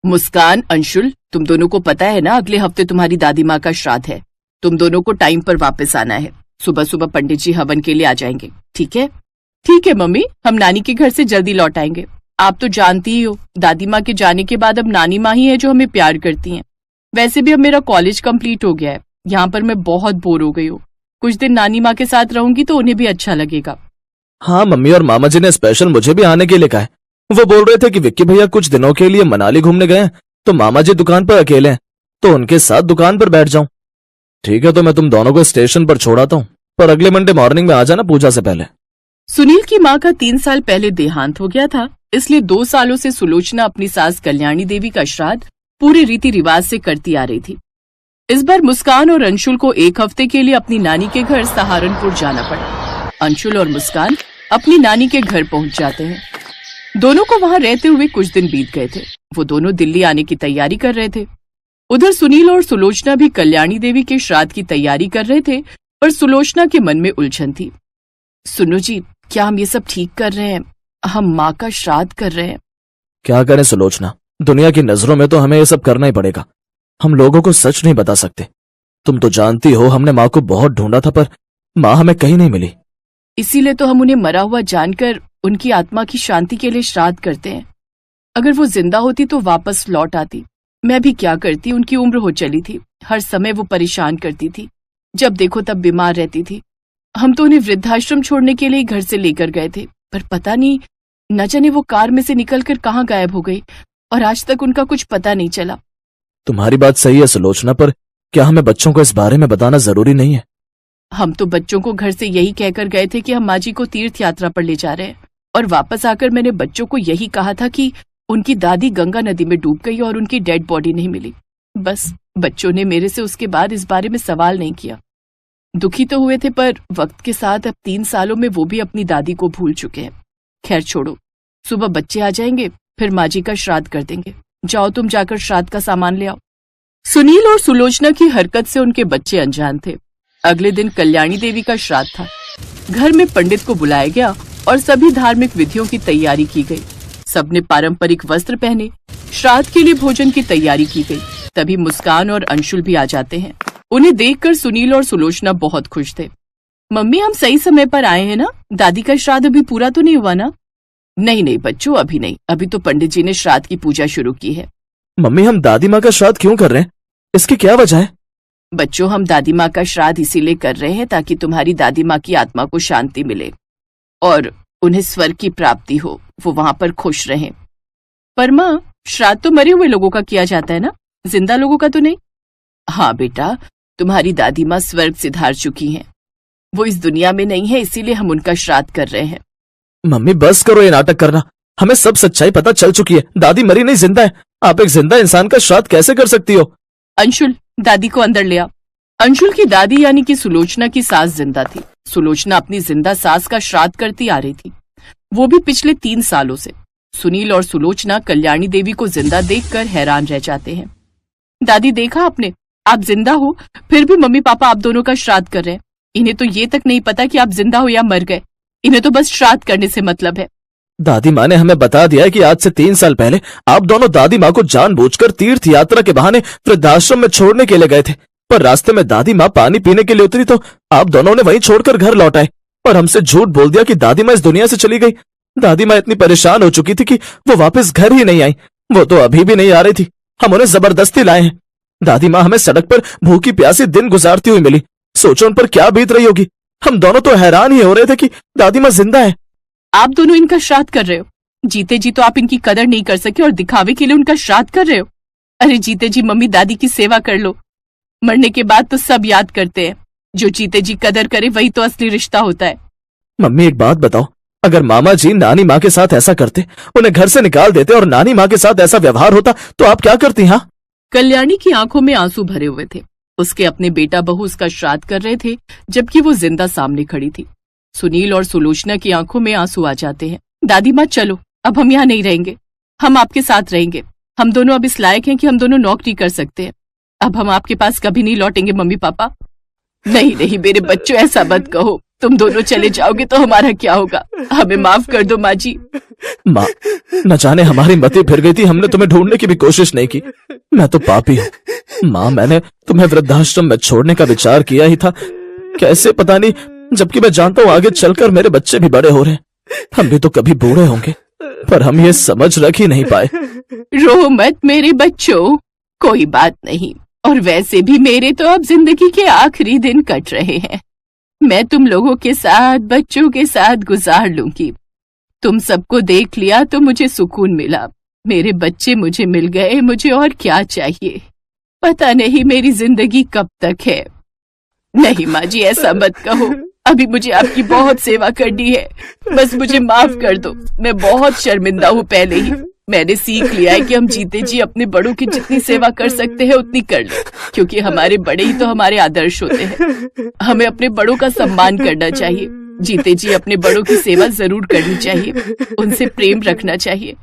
मुस्कान, अंशुल, तुम दोनों को पता है ना अगले हफ्ते तुम्हारी दादी माँ का श्राद्ध है। तुम दोनों को टाइम पर वापस आना है। सुबह सुबह पंडित जी हवन के लिए आ जाएंगे, ठीक है? ठीक है मम्मी, हम नानी के घर से जल्दी लौट आएंगे। आप तो जानती ही हो, दादी माँ के जाने के बाद अब नानी माँ ही है जो हमें प्यार करती हैं। वैसे भी अब मेरा कॉलेज कंप्लीट हो गया है, यहाँ पर मैं बहुत बोर हो गई हूँ। कुछ दिन नानी माँ के साथ रहूंगी तो उन्हें भी अच्छा लगेगा। हाँ, मम्मी और मामा जी ने स्पेशल मुझे भी आने के लिए कहा है। वो बोल रहे थे कि विक्की भैया कुछ दिनों के लिए मनाली घूमने गए हैं, तो मामा जी दुकान पर अकेले हैं, तो उनके साथ दुकान पर बैठ जाऊं। ठीक है, तो मैं तुम दोनों को स्टेशन पर छोड़ आता हूँ, पर अगले मंडे मॉर्निंग में आ जाना पूजा से पहले। सुनील की माँ का 3 साल पहले देहांत हो गया था, इसलिए 2 सालों से सुलोचना अपनी सास कल्याणी देवी का श्राद्ध पूरे रीति रिवाज से करती आ रही थी। इस बार मुस्कान और अंशुल को 1 हफ्ते के लिए अपनी नानी के घर सहारनपुर जाना पड़ा। अंशुल और मुस्कान अपनी नानी के घर पहुंच जाते हैं। दोनों को वहां रहते हुए कुछ दिन बीत गए थे। वो दोनों दिल्ली आने की तैयारी कर रहे थे। उधर सुनील और सुलोचना भी कल्याणी देवी के श्राद्ध की तैयारी कर रहे थे, पर सुलोचना के मन में उलझन थी। सुनो जी, क्या हम ये सब ठीक कर रहे हैं? हम माँ का श्राद्ध कर रहे हैं। क्या करें सुलोचना, दुनिया की नजरों में तो हमें ये सब करना ही पड़ेगा। हम लोगों को सच नहीं बता सकते। तुम तो जानती हो, हमने माँ को बहुत ढूंढा था, पर माँ हमें कहीं नहीं मिली। इसीलिए तो हम उन्हें मरा हुआ जानकर उनकी आत्मा की शांति के लिए श्राद्ध करते हैं। अगर वो जिंदा होती तो वापस लौट आती। मैं भी क्या करती, उनकी उम्र हो चली थी। हर समय वो परेशान करती थी, जब देखो तब बीमार रहती थी। हम तो उन्हें वृद्धाश्रम छोड़ने के लिए घर से लेकर गए थे, पर पता नहीं न जाने वो कार में से निकलकर कहाँ गायब हो गई, और आज तक उनका कुछ पता नहीं चला। तुम्हारी बात सही है सुलोचना, पर क्या हमें बच्चों को इस बारे में बताना जरूरी नहीं है? हम तो बच्चों को घर से यही कहकर गए थे कि हम माँ जी को तीर्थ यात्रा पर ले जा रहे हैं, और वापस आकर मैंने बच्चों को यही कहा था कि उनकी दादी गंगा नदी में डूब गई और उनकी डेड बॉडी नहीं मिली। बस बच्चों ने मेरे से उसके बाद इस बारे में सवाल नहीं किया। दुखी तो हुए थे, पर वक्त के साथ अब 3 सालों में वो भी अपनी दादी को भूल चुके हैं। खैर छोड़ो, सुबह बच्चे आ जाएंगे, फिर माँ जी का श्राद्ध कर देंगे। जाओ तुम जाकर श्राद्ध का सामान ले आओ। सुनील और सुलोचना की हरकत से उनके बच्चे अनजान थे। अगले दिन कल्याणी देवी का श्राद्ध था। घर में पंडित को बुलाया गया और सभी धार्मिक विधियों की तैयारी की गई। सबने पारंपरिक वस्त्र पहने। श्राद्ध के लिए भोजन की तैयारी की गई। तभी मुस्कान और अंशुल भी आ जाते हैं। उन्हें देखकर सुनील और सुलोचना बहुत खुश थे। मम्मी, हम सही समय पर आए हैं ना? दादी का श्राद्ध अभी पूरा तो नहीं हुआ ना? नहीं नहीं बच्चों, अभी नहीं। अभी तो पंडित जी ने श्राद्ध की पूजा शुरू की है। मम्मी, हम दादी माँ का श्राद्ध क्यों कर रहे हैं? इसकी क्या वजह है? बच्चों, हम दादी माँ का श्राद्ध इसीलिए कर रहे हैं ताकि तुम्हारी दादी माँ की आत्मा को शांति मिले और उन्हें स्वर्ग की प्राप्ति हो, वो वहां पर खुश रहें। पर माँ, श्राद्ध तो मरे हुए लोगों का किया जाता है ना, जिंदा लोगों का तो नहीं। हाँ बेटा, तुम्हारी दादी माँ स्वर्ग सिधार चुकी हैं। वो इस दुनिया में नहीं है, इसीलिए हम उनका श्राद्ध कर रहे हैं। मम्मी बस करो ये नाटक करना। हमें सब सच्चाई पता चल चुकी है। दादी मरी नहीं, जिंदा है। आप एक जिंदा इंसान का श्राद्ध कैसे कर सकती हो? अंशुल, दादी को अंदर ले आ। अंशुल की दादी यानी कि सुलोचना की सास जिंदा थी। सुलोचना अपनी जिंदा सास का श्राद्ध करती आ रही थी, वो भी पिछले 3 सालों से। सुनील और सुलोचना कल्याणी देवी को जिंदा देखकर हैरान रह जाते हैं। दादी, देखा आपने, आप जिंदा हो, फिर भी मम्मी पापा आप दोनों का श्राद्ध कर रहे हैं। इन्हें तो ये तक नहीं पता कि आप जिंदा हो या मर गए। इन्हें तो बस श्राद्ध करने से मतलब है। दादी माँ ने हमें बता दिया है कि आज से 3 साल पहले आप दोनों दादी माँ को जानबूझकर तीर्थ यात्रा के बहाने वृद्धाश्रम में छोड़ने के लिए गए थे, पर रास्ते में दादी माँ पानी पीने के लिए उतरी तो आप दोनों ने वहीं छोड़कर घर लौट आए और हमसे झूठ बोल दिया कि दादी माँ इस दुनिया से चली गई। दादी माँ इतनी परेशान हो चुकी थी कि वो वापस घर ही नहीं आई। वो तो अभी भी नहीं आ रही थी। हम उन्हें जबरदस्ती लाए हैं। दादी माँ हमें सड़क पर भूखी प्यासी दिन गुजारती हुई मिली। सोचो उन पर क्या बीत रही होगी। हम दोनों तो हैरान ही हो रहे थे कि दादी माँ जिंदा है। आप दोनों इनका श्राद्ध कर रहे हो। जीते जी तो आप इनकी कदर नहीं कर सके और दिखावे के लिए उनका श्राद्ध कर रहे हो। अरे जीते जी मम्मी दादी की सेवा कर लो। मरने के बाद तो सब याद करते हैं। जो जीते जी कदर करे वही तो असली रिश्ता होता है। मम्मी एक बात बताओ, अगर मामा जी नानी माँ के साथ ऐसा करते, उन्हें घर से निकाल देते और नानी माँ के साथ ऐसा व्यवहार होता, तो आप क्या करती? हाँ, कल्याणी की आंखों में आंसू भरे हुए थे। उसके अपने बेटा बहू उसका श्राद्ध कर रहे थे, जबकि वो जिंदा सामने खड़ी थी। सुनील और सुलोचना की आंखों में आंसू आ जाते हैं। दादी माँ, चलो, अब हम यहाँ नहीं रहेंगे। हम आपके साथ रहेंगे। हम दोनों अब इस लायक हैं कि हम दोनों नौकरी कर सकते हैं। अब हम आपके पास कभी नहीं लौटेंगे मम्मी पापा। नहीं नहीं मेरे बच्चों, ऐसा मत कहो। तुम दोनों चले जाओगे तो हमारा क्या होगा? हमें माफ कर दो माँ जी। माँ, न जाने हमारी मति फिर गई थी, हमने तुम्हें ढूंढने की भी कोशिश नहीं की। मैं तो पापी हूँ माँ, मैंने तुम्हें वृद्धाश्रम में छोड़ने का विचार किया ही था, कैसे पता नहीं, जबकि मैं जानता हूँ आगे चलकर मेरे बच्चे भी बड़े हो रहे हैं, हम भी तो कभी बूढ़े होंगे, पर हम ये समझ रख ही नहीं पाए। रो मत मेरे बच्चों, कोई बात नहीं। और वैसे भी मेरे तो अब जिंदगी के आखिरी दिन कट रहे हैं, मैं तुम लोगों के साथ, बच्चों के साथ गुजार लूंगी। तुम सबको देख लिया तो मुझे सुकून मिला, मेरे बच्चे मुझे मिल गए, मुझे और क्या चाहिए। पता नहीं मेरी जिंदगी कब तक है। नहीं माँ जी, ऐसा मत कहो, अभी मुझे आपकी बहुत सेवा करनी है, बस मुझे माफ कर दो, मैं बहुत शर्मिंदा हूँ। पहले ही मैंने सीख लिया है कि हम जीते जी अपने बड़ों की जितनी सेवा कर सकते हैं उतनी कर ले, क्योंकि हमारे बड़े ही तो हमारे आदर्श होते हैं। हमें अपने बड़ों का सम्मान करना चाहिए, जीते जी अपने बड़ों की सेवा जरूर करनी चाहिए, उनसे प्रेम रखना चाहिए।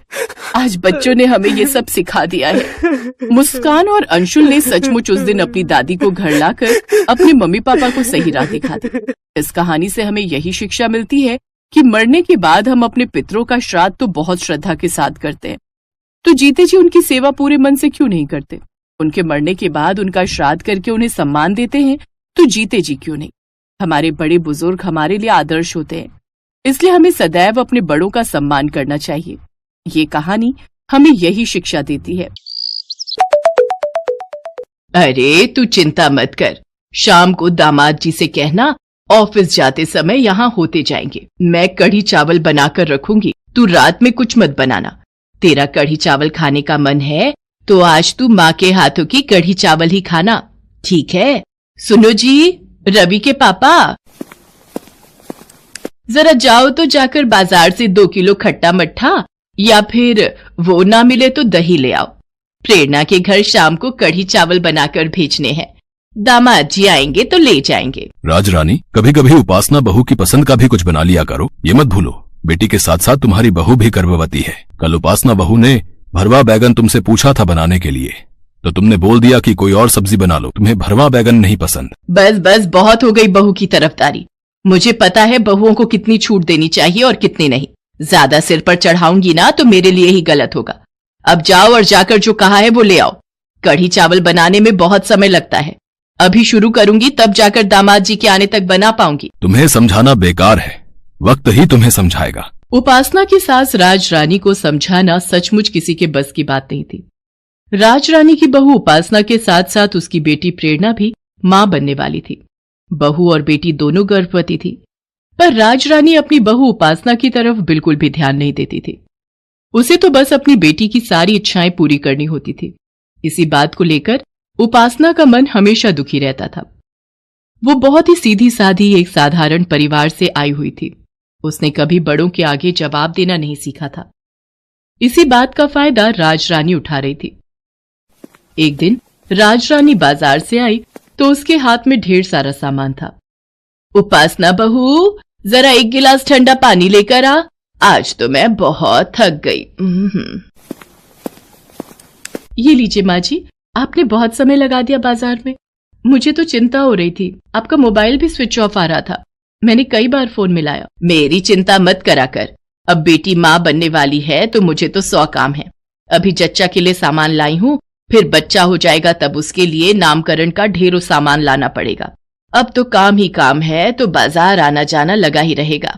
आज बच्चों ने हमें ये सब सिखा दिया है। मुस्कान और अंशुल ने सचमुच उस दिन अपनी दादी को घर लाकर अपने मम्मी पापा को सही राह दिखा दी। इस कहानी से हमें यही शिक्षा मिलती है कि मरने के बाद हम अपने पितरों का श्राद्ध तो बहुत श्रद्धा के साथ करते हैं, तो जीते जी उनकी सेवा पूरे मन से क्यों नहीं करते? उनके मरने के बाद उनका श्राद्ध करके उन्हें सम्मान देते हैं, तो जीते जी क्यों नहीं? हमारे बड़े बुजुर्ग हमारे लिए आदर्श होते हैं, इसलिए हमें सदैव अपने बड़ों का सम्मान करना चाहिए। ये कहानी हमें यही शिक्षा देती है। अरे तू चिंता मत कर, शाम को दामाद जी से कहना ऑफिस जाते समय यहाँ होते जाएंगे। मैं कढ़ी चावल बनाकर रखूंगी, तू रात में कुछ मत बनाना। तेरा कढ़ी चावल खाने का मन है तो आज तू माँ के हाथों की कढ़ी चावल ही खाना, ठीक है? सुनो जी, रवि के पापा, जरा जाओ तो जाकर बाजार से 2 किलो खट्टा मट्ठा या फिर वो ना मिले तो दही ले आओ। प्रेरणा के घर शाम को कढ़ी चावल बनाकर भेजने हैं, दामाद जी आएंगे तो ले जाएंगे। राजरानी, कभी कभी उपासना बहू की पसंद का भी कुछ बना लिया करो, ये मत भूलो। बेटी के साथ साथ तुम्हारी बहू भी गर्भवती है। कल उपासना बहू ने भरवा बैगन तुमसे पूछा था बनाने के लिए, तो तुमने बोल दिया कि कोई और सब्जी बना लो, तुम्हें भरवा बैगन नहीं पसंद। बस बस बहुत हो गई बहू की तरफदारी। मुझे पता है बहुओं को कितनी छूट देनी चाहिए और कितनी नहीं। ज्यादा सिर पर चढ़ाऊंगी ना तो मेरे लिए ही गलत होगा। अब जाओ और जाकर जो कहा है वो ले आओ। कढ़ी चावल बनाने में बहुत समय लगता है, अभी शुरू करूंगी तब जाकर दामाद जी के आने तक बना पाऊंगी। तुम्हें समझाना बेकार है, वक्त ही तुम्हें समझाएगा। उपासना की सास राजरानी को समझाना सचमुच किसी के बस की बात नहीं थी। राजरानी की बहू उपासना के साथ साथ उसकी बेटी प्रेरणा भी मां बनने वाली थी। बहू और बेटी दोनों गर्भवती थी, पर राजरानी अपनी बहू उपासना की तरफ बिल्कुल भी ध्यान नहीं देती थी। उसे तो बस अपनी बेटी की सारी इच्छाएं पूरी करनी होती थी। इसी बात को लेकर उपासना का मन हमेशा दुखी रहता था। वो बहुत ही सीधी साधी एक साधारण परिवार से आई हुई थी। उसने कभी बड़ों के आगे जवाब देना नहीं सीखा था। इसी बात का फायदा राजरानी उठा रही थी। एक दिन राजरानी बाजार से आई तो उसके हाथ में ढेर सारा सामान था। उपासना बहू, जरा 1 गिलास ठंडा पानी लेकर आ, आज तो मैं बहुत थक गई। ये लीजिए माँ जी, आपने बहुत समय लगा दिया बाजार में। मुझे तो चिंता हो रही थी, आपका मोबाइल भी स्विच ऑफ आ रहा था, मैंने कई बार फोन मिलाया। मेरी चिंता मत करा कर, अब बेटी माँ बनने वाली है तो मुझे तो 100 काम है। अभी जच्चा के लिए सामान लाई हूँ, फिर बच्चा हो जाएगा तब उसके लिए नामकरण का ढेरों सामान लाना पड़ेगा। अब तो काम ही काम है तो बाजार आना जाना लगा ही रहेगा।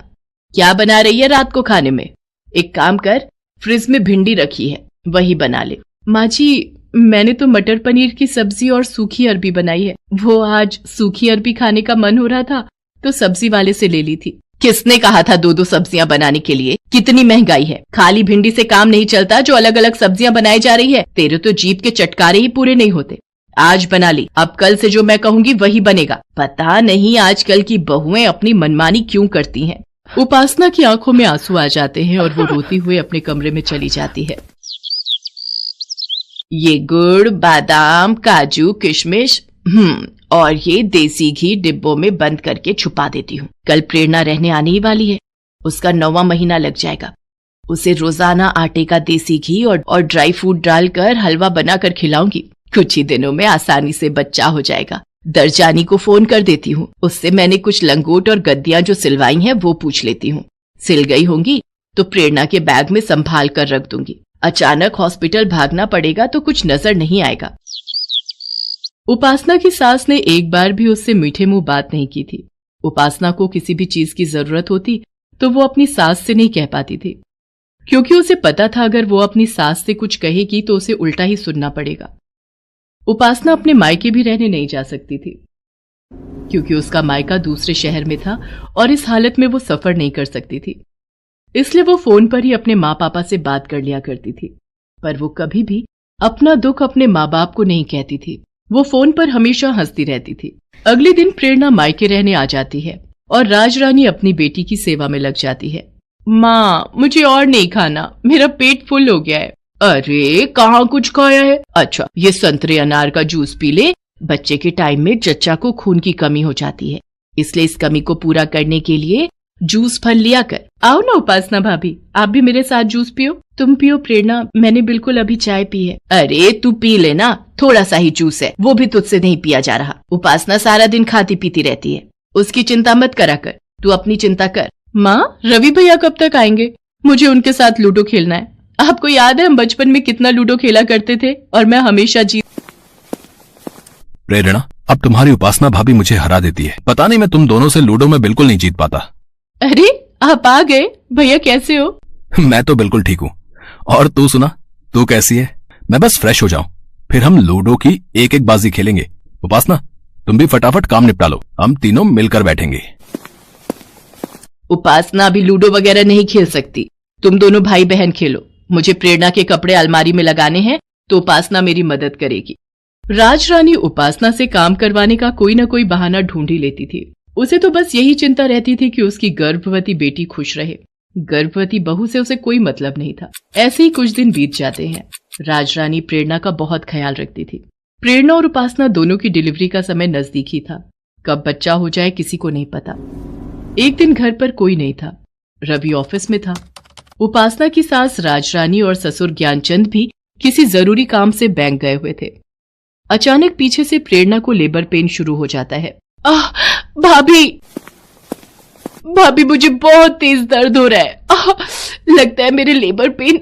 क्या बना रही है रात को खाने में? एक काम कर, फ्रिज में भिंडी रखी है, वही बना ले। माँ जी, मैंने तो मटर पनीर की सब्जी और सूखी अरबी बनाई है। वो आज सूखी अरबी खाने का मन हो रहा था तो सब्जी वाले से ले ली थी। किसने कहा था 2-2 सब्जियां बनाने के लिए? कितनी महंगाई है, खाली भिंडी से काम नहीं चलता जो अलग अलग सब्जियां बनाई जा रही है। तेरे तो जीभ के चटकारे ही पूरे नहीं होते। आज बना ली, अब कल से जो मैं कहूंगी वही बनेगा। पता नहीं आजकल की बहुएं अपनी मनमानी क्यों करती हैं। उपासना की आंखों में आंसू आ जाते हैं और वो रोती हुए अपने कमरे में चली जाती है। ये गुड़, बादाम, काजू, किशमिश और ये देसी घी डिब्बों में बंद करके छुपा देती हूँ। कल प्रेरणा रहने आने ही वाली है, उसका 9वां महीना लग जाएगा। उसे रोजाना आटे का देसी घी और ड्राई फ्रूट डालकर हलवा बनाकर खिलाऊंगी। कुछ ही दिनों में आसानी से बच्चा हो जाएगा। दरजानी को फोन कर देती हूँ, उससे मैंने कुछ लंगोट और गद्दियां जो सिलवाई हैं वो पूछ लेती हूँ। सिल गई होंगी तो प्रेरणा के बैग में संभाल कर रख दूंगी। अचानक हॉस्पिटल भागना पड़ेगा तो कुछ नजर नहीं आएगा। उपासना की सास ने एक बार भी उससे मीठे मुंह बात नहीं की थी। उपासना को किसी भी चीज की जरूरत होती तो वो अपनी सास से नहीं कह पाती थी, क्योंकि उसे पता था अगर वो अपनी सास से कुछ कहेगी तो उसे उल्टा ही सुनना पड़ेगा। उपासना अपने मायके भी रहने नहीं जा सकती थी, क्योंकि उसका मायका दूसरे शहर में था और इस हालत में वो सफर नहीं कर सकती थी। इसलिए वो फोन पर ही अपने माँ पापा से बात कर लिया करती थी, पर वो कभी भी अपना दुख अपने माँ बाप को नहीं कहती थी। वो फोन पर हमेशा हंसती रहती थी। अगले दिन प्रेरणा मायके रहने आ जाती है और राजरानी अपनी बेटी की सेवा में लग जाती है। माँ, मुझे और नहीं खाना, मेरा पेट फुल हो गया है। अरे कहाँ कुछ खाया है? अच्छा, ये संतरे अनार का जूस पी ले। बच्चे के टाइम में जच्चा को खून की कमी हो जाती है, इसलिए इस कमी को पूरा करने के लिए जूस फल लिया कर। आओ ना उपासना भाभी, आप भी मेरे साथ जूस पियो। तुम पियो प्रेरणा, मैंने बिल्कुल अभी चाय पी है। अरे तू पी लेना, थोड़ा सा ही जूस है, वो भी तुझसे नहीं पिया जा रहा। उपासना सारा दिन खाती पीती रहती है, उसकी चिंता मत करा कर, तू अपनी चिंता कर। माँ, रवि भैया कब तक आएंगे? मुझे उनके साथ लूडो खेलना है। आपको याद है हम बचपन में कितना लूडो खेला करते थे और मैं हमेशा जीत। प्रेरणा, अब तुम्हारी उपासना भाभी मुझे हरा देती है। पता नहीं मैं तुम दोनों से लूडो में बिल्कुल नहीं जीत पाता। अरे आप आ गए भैया, कैसे हो? मैं तो बिल्कुल ठीक हूँ। और तू सुना, तू कैसी है? मैं बस फ्रेश हो जाऊं, फिर हम लूडो की एक एक बाजी खेलेंगे। उपासना, तुम भी फटाफट काम निपटा लो, हम तीनों मिलकर बैठेंगे। उपासना अभी लूडो वगैरह नहीं खेल सकती, तुम दोनों भाई बहन खेलो। मुझे प्रेरणा के कपड़े अलमारी में लगाने हैं तो उपासना मेरी मदद करेगी। राजरानी उपासना से काम करवाने का कोई ना कोई बहाना ढूंढ ही लेती थी। उसे तो बस यही चिंता रहती थी कि उसकी गर्भवती बेटी खुश रहे। गर्भवती बहू से उसे कोई मतलब नहीं था। ऐसे ही कुछ दिन बीत जाते हैं। राजरानी प्रेरणा का बहुत ख्याल रखती थी। प्रेरणा और उपासना दोनों की डिलीवरी का समय नजदीक ही था। कब बच्चा हो जाए किसी को नहीं पता। एक दिन घर पर कोई नहीं था, रवि ऑफिस में था। उपासना की सास राजरानी और ससुर ज्ञानचंद भी किसी जरूरी काम से बैंक गए हुए थे। अचानक पीछे से प्रेरणा को लेबर पेन शुरू हो जाता है। आह, भाभी भाभी, मुझे बहुत तेज दर्द हो रहा है। लगता है मेरे लेबर पेन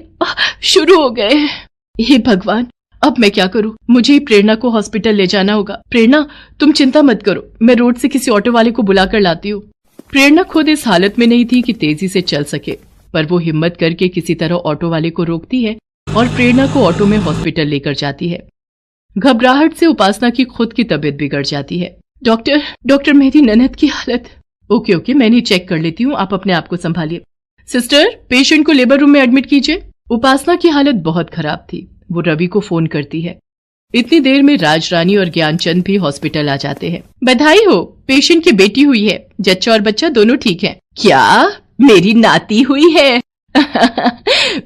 शुरू हो गए हैं। हे भगवान, अब मैं क्या करूं? मुझे ही प्रेरणा को हॉस्पिटल ले जाना होगा। प्रेरणा, तुम चिंता मत करो, मैं रोड से किसी ऑटो वाले को बुलाकर लाती हूँ। प्रेरणा खुद इस हालत में नहीं थी कि तेजी से चल सके, पर वो हिम्मत करके किसी तरह ऑटो वाले को रोकती है और प्रेरणा को ऑटो में हॉस्पिटल लेकर जाती है। घबराहट से उपासना की खुद की तबीयत बिगड़ जाती है। डॉक्टर, मेरी ननद की हालत। ओके, मैं नहीं चेक कर लेती हूँ, आप अपने आप को संभालिए। सिस्टर, पेशेंट को लेबर रूम में एडमिट कीजिए। उपासना की हालत बहुत खराब थी। वो रवि को फोन करती है। इतनी देर में राजरानी और ज्ञानचंद भी हॉस्पिटल आ जाते हैं। बधाई हो, पेशेंट की बेटी हुई है। जच्चा और बच्चा दोनों ठीक हैं। क्या मेरी नाती हुई है?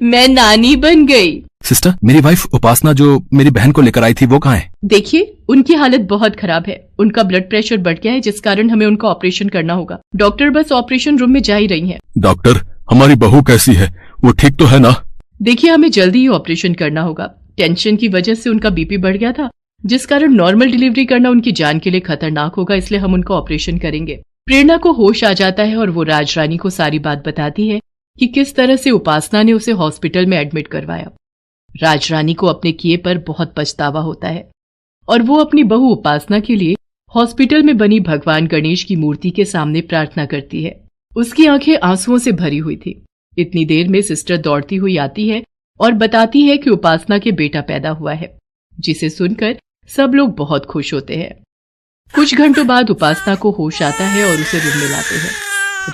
मैं नानी बन गई। सिस्टर, मेरी वाइफ उपासना जो मेरी बहन को लेकर आई थी वो कहाँ है? देखिए, उनकी हालत बहुत खराब है। उनका ब्लड प्रेशर बढ़ गया है, जिस कारण हमें उनका ऑपरेशन करना होगा। डॉक्टर बस ऑपरेशन रूम में जा ही रही हैं। डॉक्टर, हमारी बहू कैसी है? वो ठीक तो है ना? देखिए, हमें जल्दी ही ऑपरेशन करना होगा। टेंशन की वजह से उनका बीपी बढ़ गया था, जिस कारण नॉर्मल डिलीवरी करना उनकी जान के लिए खतरनाक होगा, इसलिए हम उनका ऑपरेशन करेंगे। प्रेरणा को होश आ जाता है और वो राजरानी को सारी बात बताती है कि किस तरह से उपासना ने उसे हॉस्पिटल में एडमिट करवाया। राजरानी को अपने किए पर बहुत पछतावा होता है और वो अपनी बहू उपासना के लिए हॉस्पिटल में बनी भगवान गणेश की मूर्ति के सामने प्रार्थना करती है। उसकी आंखें आंसुओं से भरी हुई थी। इतनी देर में सिस्टर दौड़ती हुई आती है और बताती है कि उपासना के बेटा पैदा हुआ है, जिसे सुनकर सब लोग बहुत खुश होते हैं। कुछ घंटों बाद उपासना को होश आता है और उसे रूम में लाते हैं।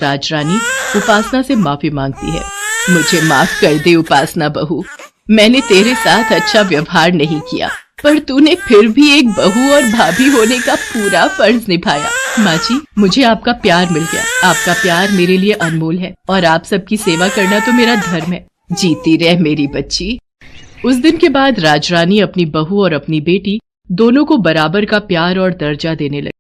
राजरानी उपासना से माफी मांगती है। मुझे माफ कर दे उपासना बहू, मैंने तेरे साथ अच्छा व्यवहार नहीं किया, पर तूने फिर भी एक बहू और भाभी होने का पूरा फर्ज निभाया। माँ जी, मुझे आपका प्यार मिल गया। आपका प्यार मेरे लिए अनमोल है और आप सबकी सेवा करना तो मेरा धर्म है। जीती रह मेरी बच्ची। उस दिन के बाद राजरानी अपनी बहू और अपनी बेटी दोनों को बराबर का प्यार और दर्जा देने लगी।